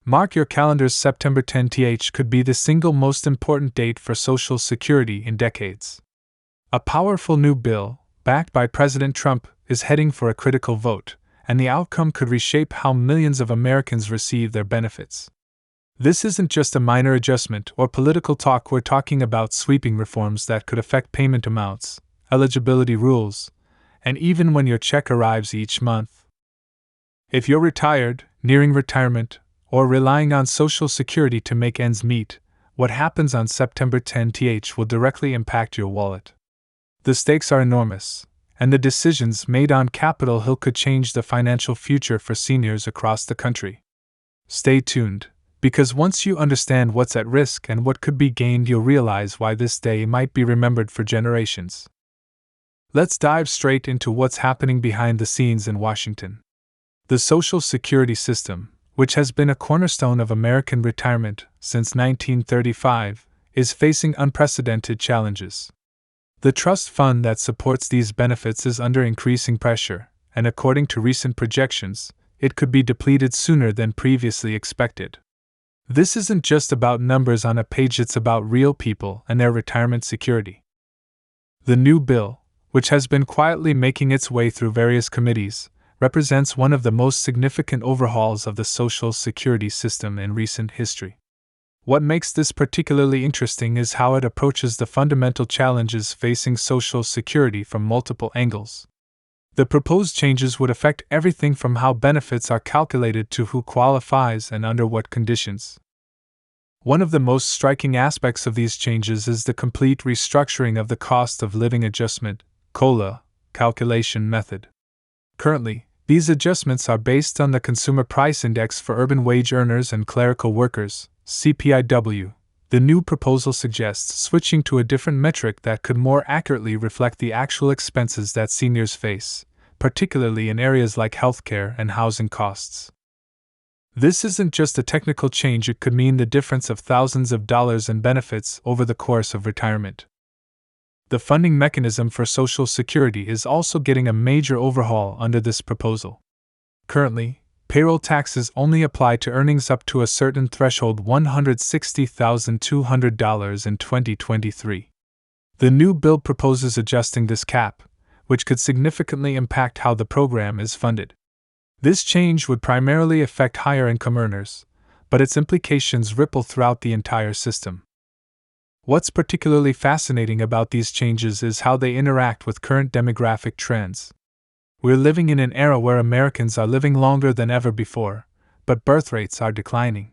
Mark your calendars. September 10th could be the single most important date for Social Security in decades. A powerful new bill, backed by President Trump, is heading for a critical vote, and the outcome could reshape how millions of Americans receive their benefits. This isn't just a minor adjustment or political talk. We're talking about sweeping reforms that could affect payment amounts, eligibility rules, and even when your check arrives each month. If you're retired, nearing retirement, or relying on Social Security to make ends meet, what happens on September 10th will directly impact your wallet. The stakes are enormous, and the decisions made on Capitol Hill could change the financial future for seniors across the country. Stay tuned, because once you understand what's at risk and what could be gained, you'll realize why this day might be remembered for generations. Let's dive straight into what's happening behind the scenes in Washington. The Social Security system, which has been a cornerstone of American retirement since 1935, is facing unprecedented challenges. The trust fund that supports these benefits is under increasing pressure, and according to recent projections, it could be depleted sooner than previously expected. This isn't just about numbers on a page, it's about real people and their retirement security. The new bill, which has been quietly making its way through various committees, represents one of the most significant overhauls of the Social Security system in recent history. What makes this particularly interesting is how it approaches the fundamental challenges facing Social Security from multiple angles. The proposed changes would affect everything from how benefits are calculated to who qualifies and under what conditions. One of the most striking aspects of these changes is the complete restructuring of the cost of living adjustment (COLA) calculation method. Currently, these adjustments are based on the Consumer Price Index for urban wage earners and clerical workers, CPIW. The new proposal suggests switching to a different metric that could more accurately reflect the actual expenses that seniors face, particularly in areas like healthcare and housing costs. This isn't just a technical change, it could mean the difference of thousands of dollars in benefits over the course of retirement. The funding mechanism for Social Security is also getting a major overhaul under this proposal. Currently, payroll taxes only apply to earnings up to a certain threshold, $160,200 in 2023. The new bill proposes adjusting this cap, which could significantly impact how the program is funded. This change would primarily affect higher-income earners, but its implications ripple throughout the entire system. What's particularly fascinating about these changes is how they interact with current demographic trends. We're living in an era where Americans are living longer than ever before, but birth rates are declining.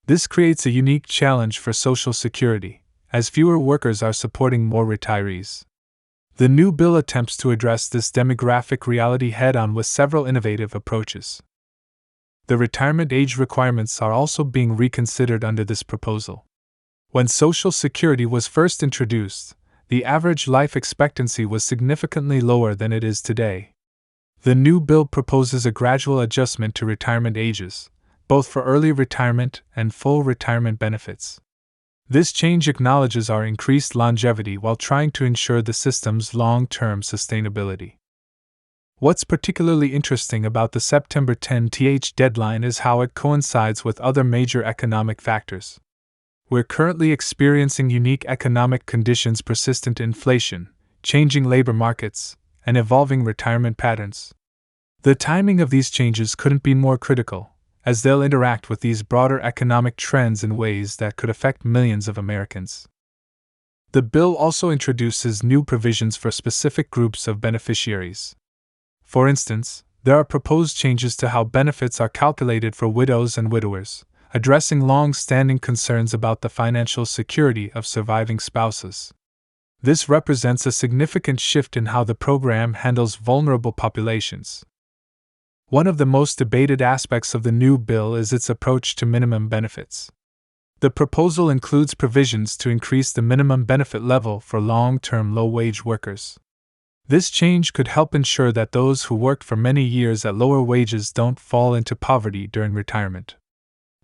This creates a unique challenge for Social Security, as fewer workers are supporting more retirees. The new bill attempts to address this demographic reality head-on with several innovative approaches. The retirement age requirements are also being reconsidered under this proposal. When Social Security was first introduced, the average life expectancy was significantly lower than it is today. The new bill proposes a gradual adjustment to retirement ages, both for early retirement and full retirement benefits. This change acknowledges our increased longevity while trying to ensure the system's long-term sustainability. What's particularly interesting about the September 10th deadline is how it coincides with other major economic factors. We're currently experiencing unique economic conditions: persistent inflation, changing labor markets, and evolving retirement patterns. The timing of these changes couldn't be more critical, as they'll interact with these broader economic trends in ways that could affect millions of Americans. The bill also introduces new provisions for specific groups of beneficiaries. For instance, there are proposed changes to how benefits are calculated for widows and widowers, addressing long-standing concerns about the financial security of surviving spouses. This represents a significant shift in how the program handles vulnerable populations. One of the most debated aspects of the new bill is its approach to minimum benefits. The proposal includes provisions to increase the minimum benefit level for long-term low-wage workers. This change could help ensure that those who worked for many years at lower wages don't fall into poverty during retirement.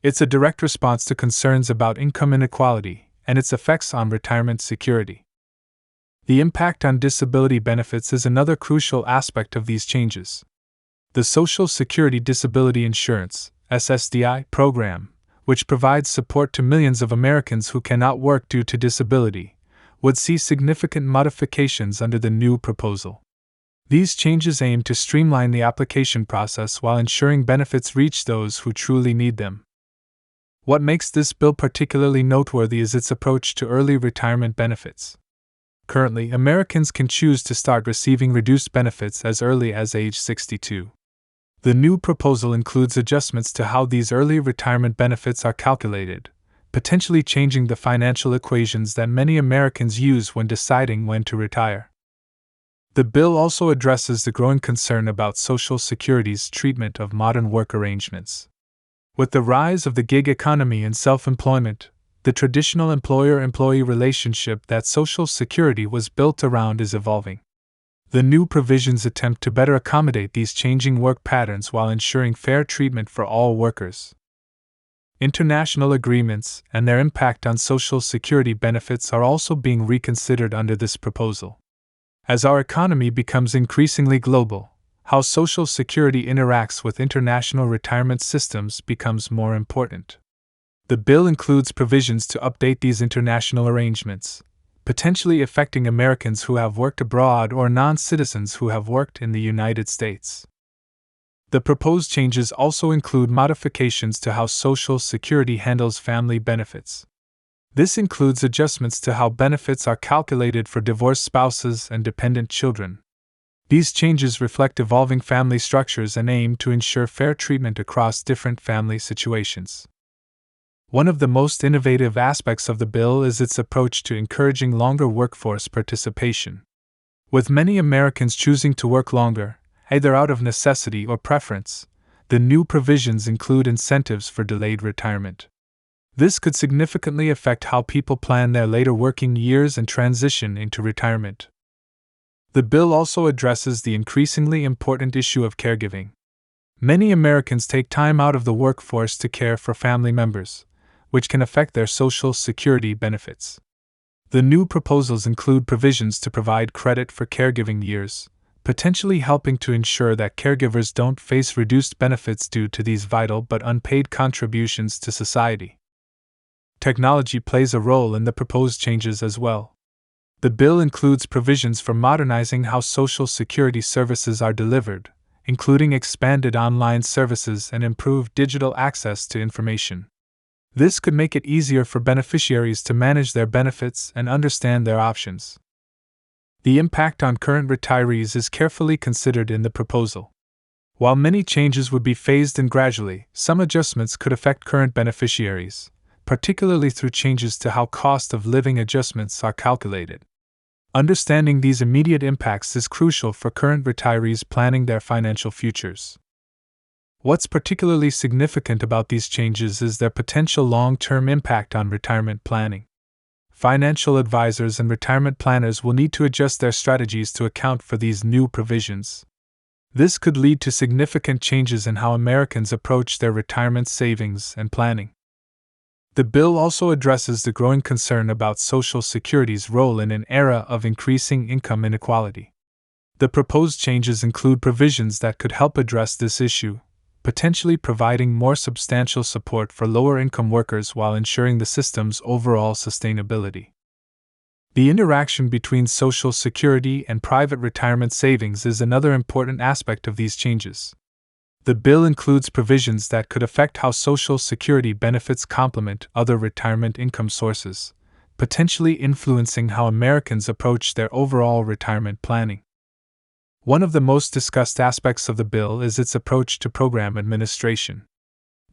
It's a direct response to concerns about income inequality and its effects on retirement security. The impact on disability benefits is another crucial aspect of these changes. The Social Security Disability Insurance (SSDI) program, which provides support to millions of Americans who cannot work due to disability, would see significant modifications under the new proposal. These changes aim to streamline the application process while ensuring benefits reach those who truly need them. What makes this bill particularly noteworthy is its approach to early retirement benefits. Currently, Americans can choose to start receiving reduced benefits as early as age 62. The new proposal includes adjustments to how these early retirement benefits are calculated, potentially changing the financial equations that many Americans use when deciding when to retire. The bill also addresses the growing concern about Social Security's treatment of modern work arrangements. With the rise of the gig economy and self-employment, the traditional employer-employee relationship that Social Security was built around is evolving. The new provisions attempt to better accommodate these changing work patterns while ensuring fair treatment for all workers. International agreements and their impact on Social Security benefits are also being reconsidered under this proposal. As our economy becomes increasingly global, how Social Security interacts with international retirement systems becomes more important. The bill includes provisions to update these international arrangements, potentially affecting Americans who have worked abroad or non-citizens who have worked in the United States. The proposed changes also include modifications to how Social Security handles family benefits. This includes adjustments to how benefits are calculated for divorced spouses and dependent children. These changes reflect evolving family structures and aim to ensure fair treatment across different family situations. One of the most innovative aspects of the bill is its approach to encouraging longer workforce participation. With many Americans choosing to work longer, either out of necessity or preference, the new provisions include incentives for delayed retirement. This could significantly affect how people plan their later working years and transition into retirement. The bill also addresses the increasingly important issue of caregiving. Many Americans take time out of the workforce to care for family members, which can affect their Social Security benefits. The new proposals include provisions to provide credit for caregiving years, potentially helping to ensure that caregivers don't face reduced benefits due to these vital but unpaid contributions to society. Technology plays a role in the proposed changes as well. The bill includes provisions for modernizing how Social Security services are delivered, including expanded online services and improved digital access to information. This could make it easier for beneficiaries to manage their benefits and understand their options. The impact on current retirees is carefully considered in the proposal. While many changes would be phased in gradually, some adjustments could affect current beneficiaries, particularly through changes to how cost of living adjustments are calculated. Understanding these immediate impacts is crucial for current retirees planning their financial futures. What's particularly significant about these changes is their potential long-term impact on retirement planning. Financial advisors and retirement planners will need to adjust their strategies to account for these new provisions. This could lead to significant changes in how Americans approach their retirement savings and planning. The bill also addresses the growing concern about Social Security's role in an era of increasing income inequality. The proposed changes include provisions that could help address this issue, potentially providing more substantial support for lower-income workers while ensuring the system's overall sustainability. The interaction between Social Security and private retirement savings is another important aspect of these changes. The bill includes provisions that could affect how Social Security benefits complement other retirement income sources, potentially influencing how Americans approach their overall retirement planning. One of the most discussed aspects of the bill is its approach to program administration.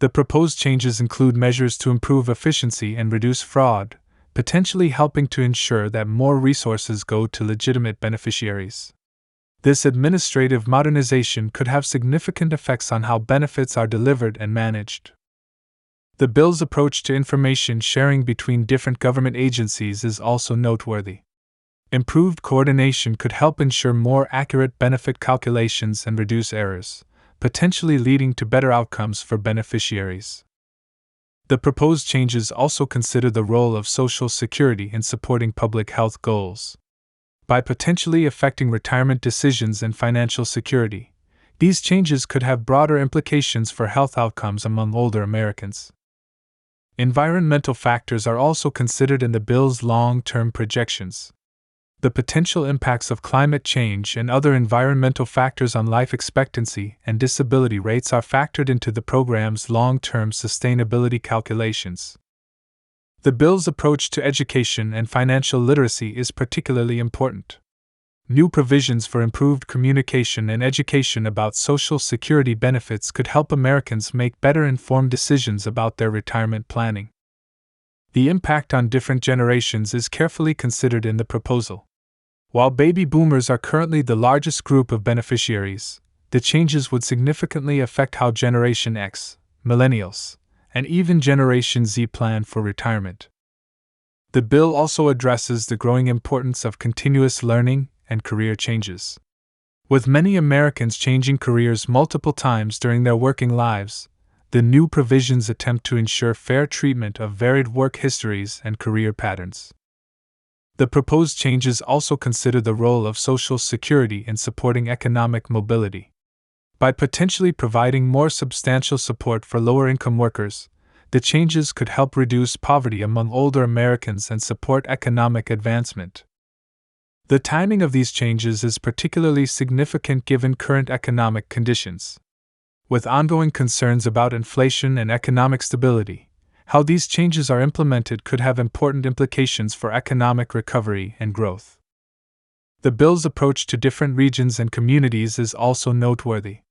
The proposed changes include measures to improve efficiency and reduce fraud, potentially helping to ensure that more resources go to legitimate beneficiaries. This administrative modernization could have significant effects on how benefits are delivered and managed. The bill's approach to information sharing between different government agencies is also noteworthy. Improved coordination could help ensure more accurate benefit calculations and reduce errors, potentially leading to better outcomes for beneficiaries. The proposed changes also consider the role of Social Security in supporting public health goals. By potentially affecting retirement decisions and financial security, these changes could have broader implications for health outcomes among older Americans. Environmental factors are also considered in the bill's long-term projections. The potential impacts of climate change and other environmental factors on life expectancy and disability rates are factored into the program's long-term sustainability calculations. The bill's approach to education and financial literacy is particularly important. New provisions for improved communication and education about Social Security benefits could help Americans make better informed decisions about their retirement planning. The impact on different generations is carefully considered in the proposal. While baby boomers are currently the largest group of beneficiaries, the changes would significantly affect how Generation X, Millennials, and even Generation Z plan for retirement. The bill also addresses the growing importance of continuous learning and career changes. With many Americans changing careers multiple times during their working lives, the new provisions attempt to ensure fair treatment of varied work histories and career patterns. The proposed changes also consider the role of Social Security in supporting economic mobility. By potentially providing more substantial support for lower-income workers, the changes could help reduce poverty among older Americans and support economic advancement. The timing of these changes is particularly significant given current economic conditions. With ongoing concerns about inflation and economic stability, how these changes are implemented could have important implications for economic recovery and growth. The bill's approach to different regions and communities is also noteworthy.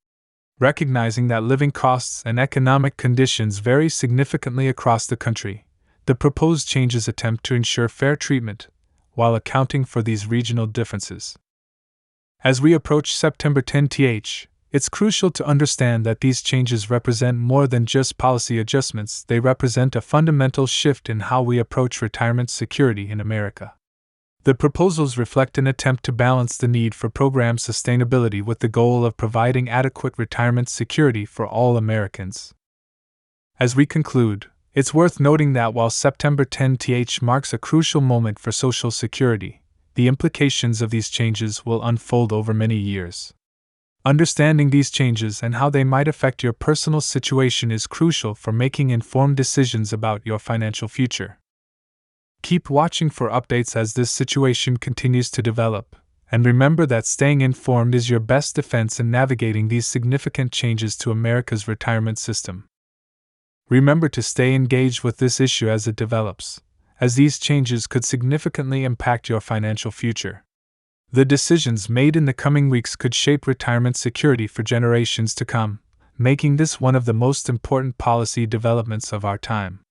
Recognizing that living costs and economic conditions vary significantly across the country, the proposed changes attempt to ensure fair treatment while accounting for these regional differences. As we approach September 10th, it's crucial to understand that these changes represent more than just policy adjustments, they represent a fundamental shift in how we approach retirement security in America. The proposals reflect an attempt to balance the need for program sustainability with the goal of providing adequate retirement security for all Americans. As we conclude, it's worth noting that while September 10th marks a crucial moment for Social Security, the implications of these changes will unfold over many years. Understanding these changes and how they might affect your personal situation is crucial for making informed decisions about your financial future. Keep watching for updates as this situation continues to develop, and remember that staying informed is your best defense in navigating these significant changes to America's retirement system. Remember to stay engaged with this issue as it develops, as these changes could significantly impact your financial future. The decisions made in the coming weeks could shape retirement security for generations to come, making this one of the most important policy developments of our time.